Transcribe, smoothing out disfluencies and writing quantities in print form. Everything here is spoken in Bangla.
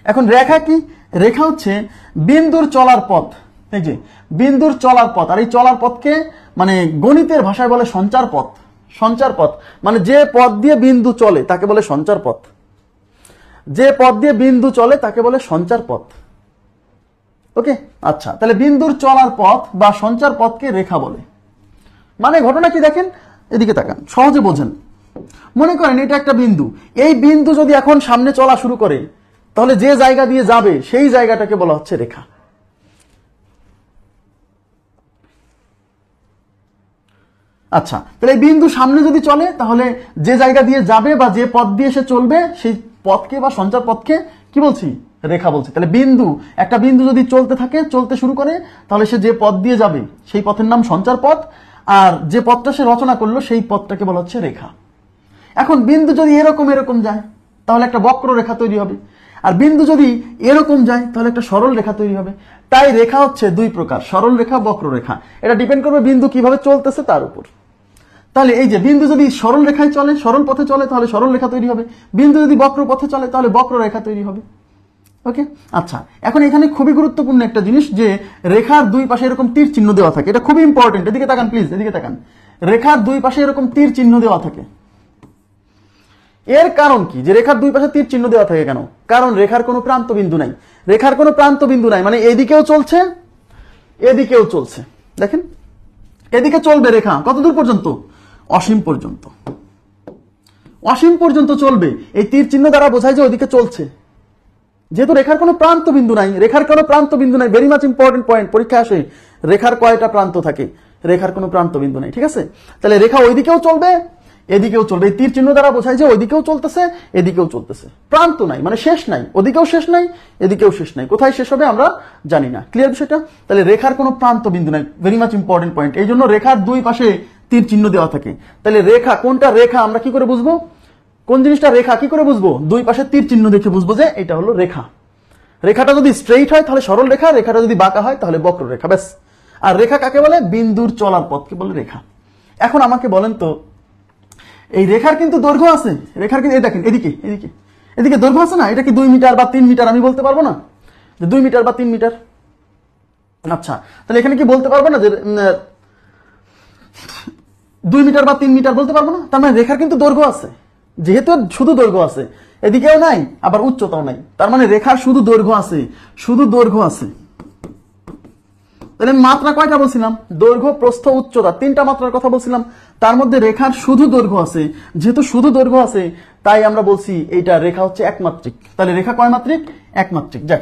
এখন রেখা কি? রেখা হচ্ছে বিন্দুর চলার পথ। এই যে বিন্দুর চলার পথ, আর এই চলার পথকে মানে গণিতের ভাষায় বলে সঞ্চার পথ। সঞ্চার পথ মানে যে পথ দিয়ে বিন্দু চলে তাকে বলে সঞ্চার পথ। যে পথ দিয়ে বিন্দু চলে তাকে বলে সঞ্চার পথ। ওকে, আচ্ছা, তাহলে বিন্দুর চলার পথ বা সঞ্চার পথকে রেখা বলে। মানে ঘটনা কি দেখেন, এদিকে তাকান, সহজে বোঝেন। মনে করেন এটা একটা বিন্দু, এই বিন্দু যদি এখন সামনে চলা শুরু করে তাহলে যে জায়গা দিয়ে যাবে সেই জায়গাটাকে বলা হচ্ছে রেখা। আচ্ছা, তাহলে এই বিন্দু সামনে যদি চলে তাহলে যে জায়গা দিয়ে যাবে বা যে পথ দিয়ে সে চলবে সেই পথকে বা সঞ্চার পথকে কি বলছি? রেখা বলছি। তাহলে বিন্দু, একটা বিন্দু যদি চলতে থাকে, চলতে শুরু করে, তাহলে সে যে পথ দিয়ে যাবে সেই পথের নাম সঞ্চার পথ, আর যে পথটা সে রচনা করলো সেই পথটাকে বলা হচ্ছে রেখা। এখন বিন্দু যদি এরকম এরকম যায় তাহলে একটা বক্র রেখা তৈরি হবে, আর বিন্দু যদি এরকম যায় তাহলে একটা সরল রেখা তৈরি হবে। তাই রেখা হচ্ছে দুই প্রকার, সরল রেখা, বক্র রেখা। এটা ডিপেন্ড করবে বিন্দু কিভাবে চলতেছে তার উপর। তাহলে এই যে বিন্দু যদি সরল রেখায় চলে, সরল পথে চলে, তাহলে সরল রেখা তৈরি হবে। বিন্দু যদি বক্র পথে চলে তাহলে বক্র রেখা তৈরি হবে। ওকে, আচ্ছা, এখন এখানে খুবই গুরুত্বপূর্ণ একটা জিনিস যে রেখার দুই পাশে এরকম তীর চিহ্ন দেওয়া থাকে। এটা খুবই ইম্পর্টেন্ট, এদিকে তাকান প্লিজ, এদিকে তাকান। রেখার দুই পাশে এরকম তীর চিহ্ন দেওয়া থাকে। এর কারণ কি যে রেখার দুই পাশে তীর চিহ্ন দেওয়া থাকে কেন? কারণ রেখার কোনো প্রান্ত বিন্দু নাই। রেখার কোনো প্রান্ত বিন্দু নাই মানে এদিকেও চলছে, এদিকেও চলছে। দেখেন, এদিকে চলবে রেখা কত দূর পর্যন্ত? অসীম পর্যন্ত। অসীম পর্যন্ত চলবে। এই তীর চিহ্ন দ্বারা বোঝায় যে ওদিকে চলছে। যেহেতু রেখার কোনো প্রান্ত বিন্দু নাই, রেখার কোনো প্রান্ত বিন্দু নাই, ভেরি মাচ ইম্পর্টেন্ট পয়েন্ট, পরীক্ষা আসে রেখার কয়টা প্রান্ত থাকে? রেখার কোনো প্রান্ত বিন্দু নাই, ঠিক আছে? তাহলে রেখা ওইদিকেও চলবে, এদিকেও চলবে। এই তীর চিহ্ন দ্বারা বোঝায় যে ওইদিকেও চলতেছে, এদিকেও চলতেছে। প্রান্ত নাই মানে শেষ নাই, ওদিকেও শেষ নাই, এদিকেও শেষ নাই। কোথায় শেষ হবে আমরা জানি না। ক্লিয়ার বিষয়টা? তাহলে রেখার কোনো প্রান্ত বিন্দু নাই, ভেরি মাচ ইম্পর্টেন্ট পয়েন্ট। এই জন্য রেখার দুই পাশে তীর চিহ্ন দেওয়া থাকে। তাহলে রেখা কোনটা রেখা আমরা কি করে বুঝবো? কোন জিনিসটা রেখা কি করে বুঝবো? দুই পাশে তীর চিহ্ন দেখে বুঝবো যে এটা হলো রেখা। রেখাটা যদি স্ট্রেইট হয় তাহলে সরল রেখা, রেখাটা যদি বাঁকা হয় তাহলে বক্র রেখা, ব্যাস। আর রেখা কাকে বলে? বিন্দুর চলার পথকে বলে রেখা। এখন আমাকে বলেন তো, এই রেখার কিন্তু দৈর্ঘ্য আছে, রেখার কিন্তু দেখেন এদিকে এদিকে এদিকে দৈর্ঘ্য আছে না? এটা কি 2 মিটার বা 3 মিটার আমি বলতে পারবো না যে 2 মিটার বা 3 মিটার? আচ্ছা, তাহলে এখানে কি বলতে পারবো না যে 2 মিটার বা 3 মিটার বলতে পারবো না? তার মানে রেখার কিন্তু দৈর্ঘ্য আছে। যেহেতু শুধু দৈর্ঘ্য আছে, এদিকেও নাই আবার উচ্চতাও নাই, তার মানে রেখার শুধু দৈর্ঘ্য আছে, শুধু দৈর্ঘ্য আছে। তাহলে মাত্রা কয়টা বলছিলাম? দৈর্ঘ্য, প্রস্থ, উচ্চতা, 3টা মাত্রার কথা বলছিলাম। তার মধ্যে রেখার শুধু দৈর্ঘ্য আছে। যেহেতু শুধু দৈর্ঘ্য আছে তাই আমরা বলছি এইটা রেখা হচ্ছে একমাত্রিক। তাহলে রেখা কয় মাত্রিক? একমাত্রিক।